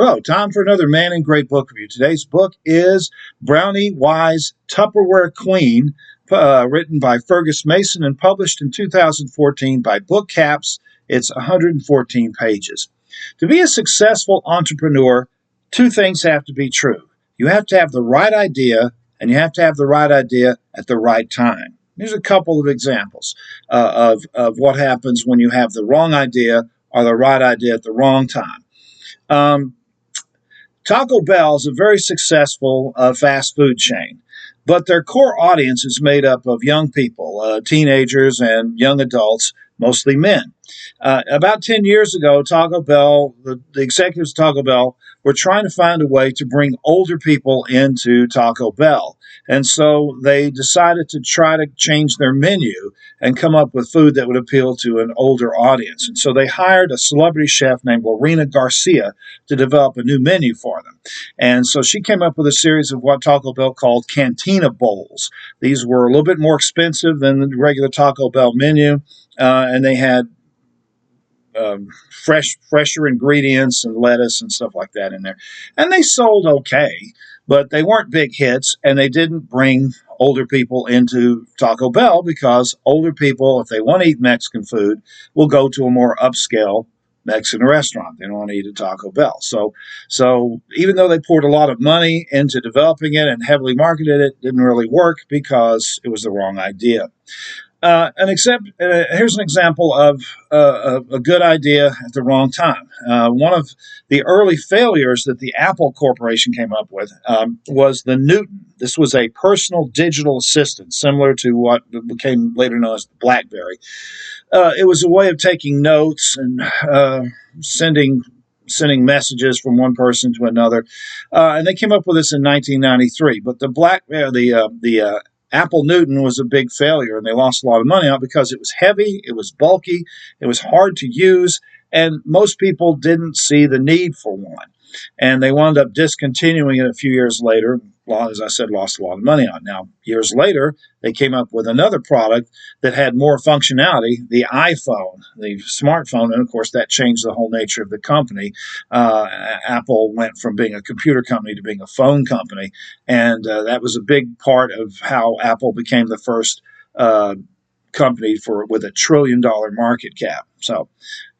Oh, time for another Man and Great book review. Today's book is Brownie Wise, Tupperware Queen, written by Fergus Mason and published in 2014 by Book Caps. It's 114 pages. To be a successful entrepreneur, two things have to be true. You have to have the right idea, and you have to have the right idea at the right time. Here's a couple of examples of what happens when you have the wrong idea or the right idea at the wrong time. Taco Bell is a very successful fast food chain, but their core audience is made up of young people, teenagers and young adults, mostly men. About 10 years ago, Taco Bell, the executives of Taco Bell, were trying to find a way to bring older people into Taco Bell. And so they decided to try to change their menu and come up with food that would appeal to an older audience. And so they hired a celebrity chef named Lorena Garcia to develop a new menu for them. And so she came up with a series of what Taco Bell called Cantina Bowls. These were a little bit more expensive than the regular Taco Bell menu, and they had fresher ingredients and lettuce and stuff like that in there. And they sold okay, but they weren't big hits, and they didn't bring older people into Taco Bell because older people, if they want to eat Mexican food, will go to a more upscale Mexican restaurant. They don't want to eat at Taco Bell. So even though they poured a lot of money into developing it and heavily marketed it, it didn't really work because it was the wrong idea. Here's an example of a good idea at the wrong time. One of the early failures that the Apple Corporation came up with was the Newton. This was a personal digital assistant, similar to what became later known as the BlackBerry. It was a way of taking notes and sending messages from one person to another, and they came up with this in 1993. But the Apple Newton was a big failure, and they lost a lot of money on it because it was heavy, it was bulky, it was hard to use, and most people didn't see the need for one. And they wound up discontinuing it a few years later. As I said, lost a lot of money on it. Now, years later, they came up with another product that had more functionality, the iPhone, the smartphone, and of course, that changed the whole nature of the company. Apple went from being a computer company to being a phone company, and that was a big part of how Apple became the first company with $1 trillion market cap. So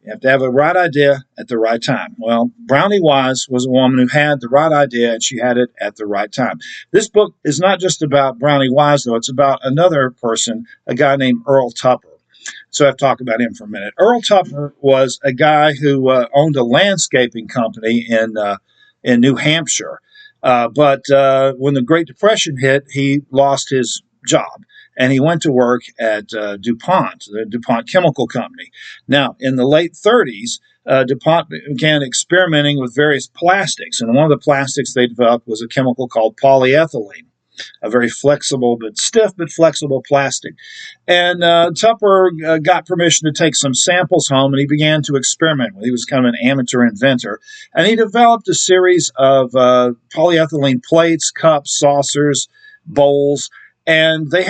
you have to have the right idea at the right time. Well, Brownie Wise was a woman who had the right idea, and she had it at the right time. This book is not just about Brownie Wise, though. It's about another person, a guy named Earl Tupper. So I have to talk about him for a minute. Earl Tupper was a guy who owned a landscaping company in New Hampshire. But when the Great Depression hit, he lost his job, and he went to work at DuPont, the DuPont Chemical Company. Now, in the late 30s, DuPont began experimenting with various plastics, and one of the plastics they developed was a chemical called polyethylene, a very flexible but stiff but flexible plastic. And Tupper got permission to take some samples home, and he began to experiment with it. He was kind of an amateur inventor, and he developed a series of polyethylene plates, cups, saucers, bowls. And they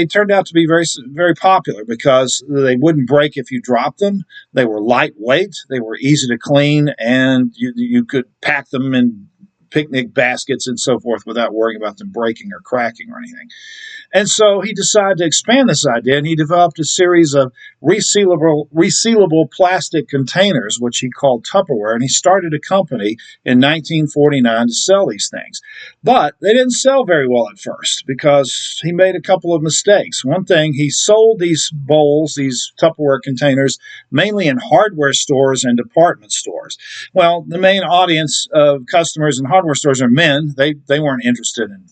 turned out to be very, very popular because they wouldn't break if you dropped them. They were lightweight, they were easy to clean, and you could pack them in picnic baskets and so forth without worrying about them breaking or cracking or anything. And so he decided to expand this idea, and he developed a series of resealable plastic containers, which he called Tupperware, and he started a company in 1949 to sell these things. But they didn't sell very well at first because he made a couple of mistakes. One thing, he sold these bowls, these Tupperware containers, mainly in hardware stores and department stores. Well, the main audience of customers in hardware stores are men. They weren't interested in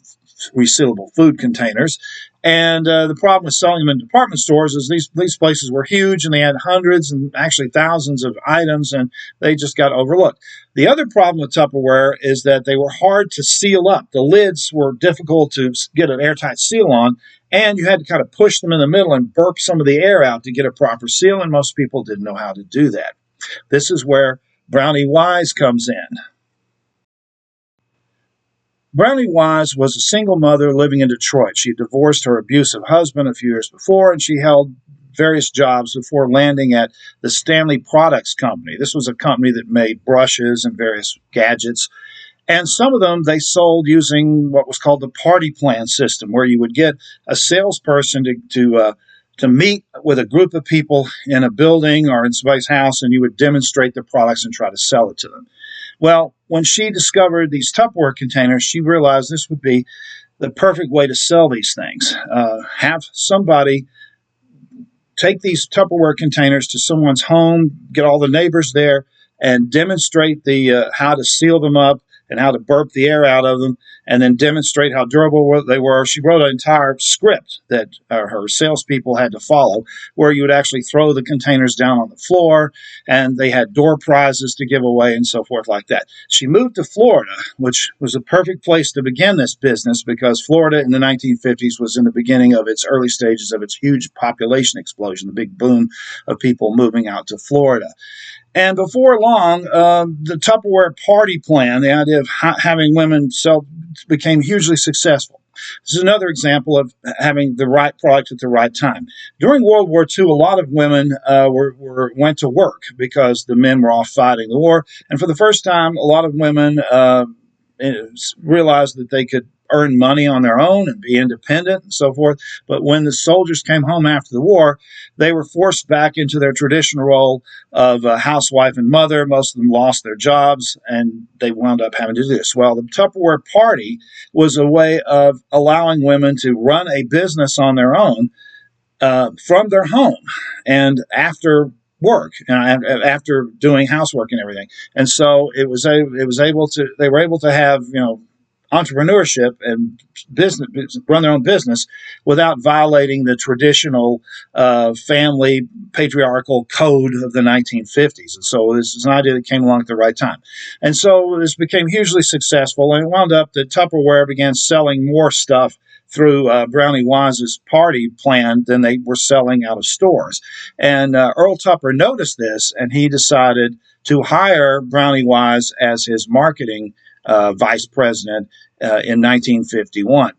resealable food containers. And the problem with selling them in department stores is these places were huge, and they had hundreds and actually thousands of items, and they just got overlooked. The other problem with Tupperware is that they were hard to seal up. The lids were difficult to get an airtight seal on, and you had to kind of push them in the middle and burp some of the air out to get a proper seal, and most people didn't know how to do that. This is where Brownie Wise comes in. Brownie Wise was a single mother living in Detroit. She divorced her abusive husband a few years before, and she held various jobs before landing at the Stanley Products Company. This was a company that made brushes and various gadgets. And some of them they sold using what was called the party plan system, where you would get a salesperson to meet with a group of people in a building or in somebody's house, and you would demonstrate the products and try to sell it to them. Well, when she discovered these Tupperware containers, she realized this would be the perfect way to sell these things. Have somebody take these Tupperware containers to someone's home, get all the neighbors there, and demonstrate the how to seal them up and how to burp the air out of them, and then demonstrate how durable they were. She wrote an entire script that her salespeople had to follow, where you would actually throw the containers down on the floor, and they had door prizes to give away and so forth like that. She moved to Florida, which was a perfect place to begin this business because Florida in the 1950s was in the beginning of its early stages of its huge population explosion, the big boom of people moving out to Florida. And before long, the Tupperware party plan, the idea of having women sell, became hugely successful. This is another example of having the right product at the right time. During World War II, a lot of women went to work because the men were off fighting the war. And for the first time, a lot of women realized that they could earn money on their own and be independent and so forth. But when the soldiers came home after the war, they were forced back into their traditional role of housewife and mother. Most of them lost their jobs, and they wound up having to do this. Well, the Tupperware party was a way of allowing women to run a business on their own from their home and after work and after doing housework and everything. And so they were able to have, entrepreneurship and business, run their own business without violating the traditional family patriarchal code of the 1950s. And so this is an idea that came along at the right time. And so this became hugely successful, and it wound up that Tupperware began selling more stuff through Brownie Wise's party plan than they were selling out of stores. And Earl Tupper noticed this, and he decided to hire Brownie Wise as his marketing vice president in 1951.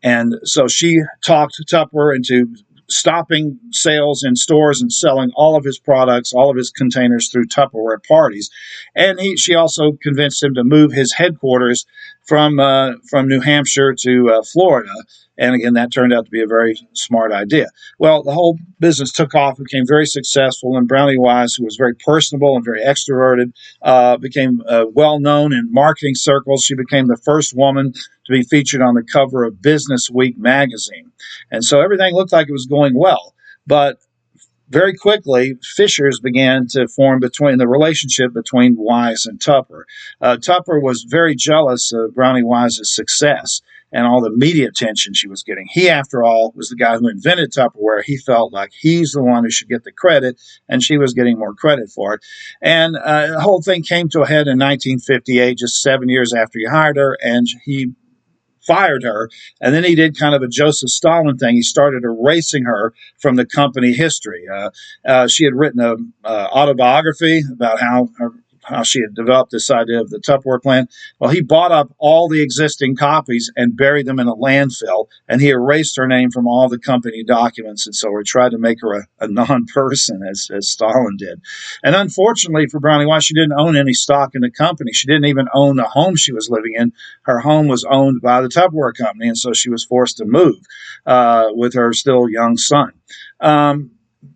And so she talked Tupper into stopping sales in stores and selling all of his products, all of his containers through Tupperware parties. And she also convinced him to move his headquarters from New Hampshire to Florida. And again, that turned out to be a very smart idea. Well, the whole business took off, became very successful, and Brownie Wise, who was very personable and very extroverted, became well known in marketing circles. She became the first woman to be featured on the cover of Business Week magazine. And so everything looked like it was going well. But very quickly, fissures began to form between the relationship between Wise and Tupper. Tupper was very jealous of Brownie Wise's success and all the media attention she was getting. He, after all, was the guy who invented Tupperware. He felt like he's the one who should get the credit, and she was getting more credit for it. And the whole thing came to a head in 1958, just 7 years after he hired her, and he fired her. And then he did kind of a Joseph Stalin thing. He started erasing her from the company history. She had written an autobiography about how she had developed this idea of the Tupperware plan. Well, he bought up all the existing copies and buried them in a landfill, and he erased her name from all the company documents. And so we tried to make her a non-person, as Stalin did. And unfortunately for Brownie Wise, she didn't own any stock in the company. She didn't even own the home she was living in. Her home was owned by the Tupperware company, and so she was forced to move with her still young son.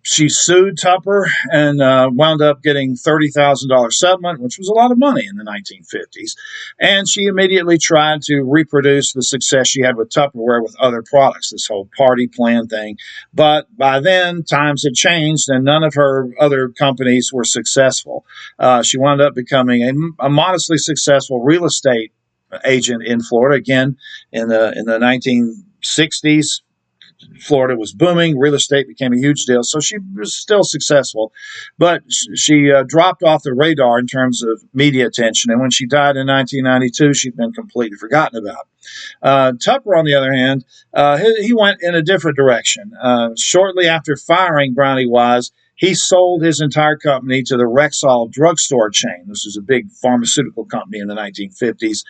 She sued Tupper and wound up getting $30,000 settlement, which was a lot of money in the 1950s. And she immediately tried to reproduce the success she had with Tupperware with other products, this whole party plan thing. But by then, times had changed, and none of her other companies were successful. She wound up becoming a modestly successful real estate agent in Florida, again, in the 1960s. Florida was booming. Real estate became a huge deal. So she was still successful, but she dropped off the radar in terms of media attention. And when she died in 1992, she'd been completely forgotten about. Tupper, on the other hand, he went in a different direction. Shortly after firing Brownie Wise, he sold his entire company to the Rexall drugstore chain. This was a big pharmaceutical company in the 1950s.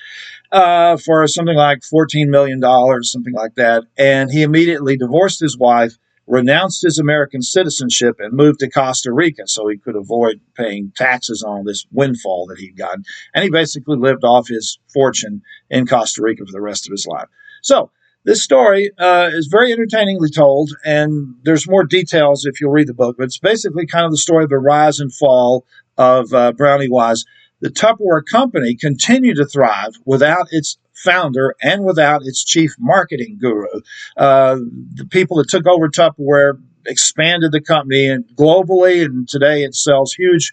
For something like $14 million, something like that. And he immediately divorced his wife, renounced his American citizenship and moved to Costa Rica so he could avoid paying taxes on this windfall that he'd gotten. And he basically lived off his fortune in Costa Rica for the rest of his life. So this story is very entertainingly told, and there's more details if you'll read the book, but it's basically kind of the story of the rise and fall of Brownie Wise. The Tupperware company continued to thrive without its founder and without its chief marketing guru. The people that took over Tupperware expanded the company and globally, and today it sells huge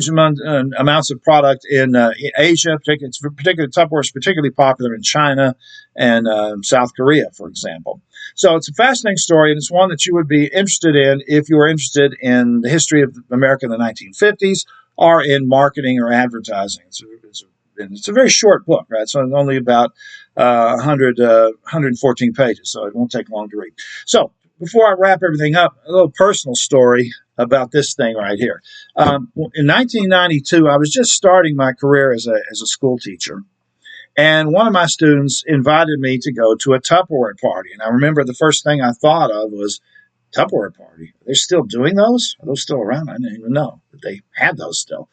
amounts of product in Asia. Particularly Tupperware is particularly popular in China and South Korea, for example. So it's a fascinating story, and it's one that you would be interested in if you were interested in the history of America in the 1950s or in marketing or advertising. It's a very short book, right? So it's only about 114 pages, so it won't take long to read. So before I wrap everything up, a little personal story about this thing right here. In 1992, I was just starting my career as a school teacher, and one of my students invited me to go to a Tupperware party. And I remember the first thing I thought of was, Tupperware party? They're still doing those? Are those still around? I didn't even know that they had those still.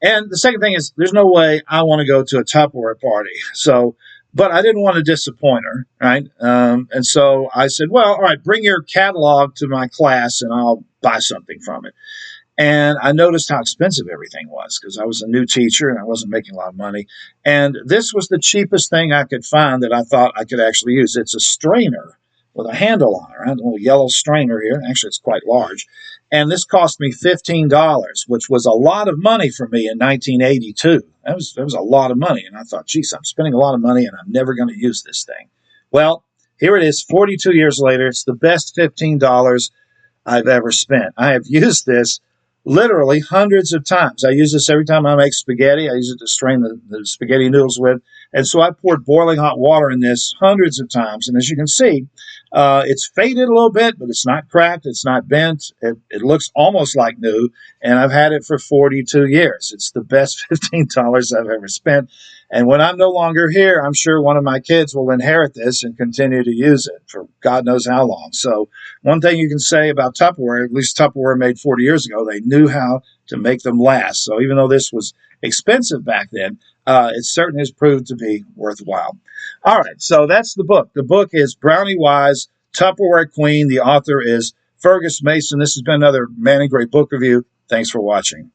And the second thing is, there's no way I want to go to a Tupperware party. So, but I didn't want to disappoint her, right? And so I said, well, all right, bring your catalog to my class and I'll buy something from it. And I noticed how expensive everything was because I was a new teacher and I wasn't making a lot of money. And this was the cheapest thing I could find that I thought I could actually use. It's a strainer with a handle on it, right? A little yellow strainer here. Actually, it's quite large. And this cost me $15, which was a lot of money for me in 1982. That was a lot of money. And I thought, geez, I'm spending a lot of money and I'm never going to use this thing. Well, here it is, 42 years later. It's the best $15 I've ever spent. I have used this literally hundreds of times. I use this every time I make spaghetti. I use it to strain the spaghetti noodles with. And so I poured boiling hot water in this hundreds of times. And as you can see, it's faded a little bit, but it's not cracked. It's not bent. It looks almost like new. And I've had it for 42 years. It's the best $15 I've ever spent. And when I'm no longer here, I'm sure one of my kids will inherit this and continue to use it for God knows how long. So one thing you can say about Tupperware, at least Tupperware made 40 years ago, they knew how to make them last. So even though this was expensive back then, it certainly has proved to be worthwhile. All right, so that's the book. The book is Brownie Wise, Tupperware Queen. The author is Fergus Mason. This has been another Man and Gray book review. Thanks for watching.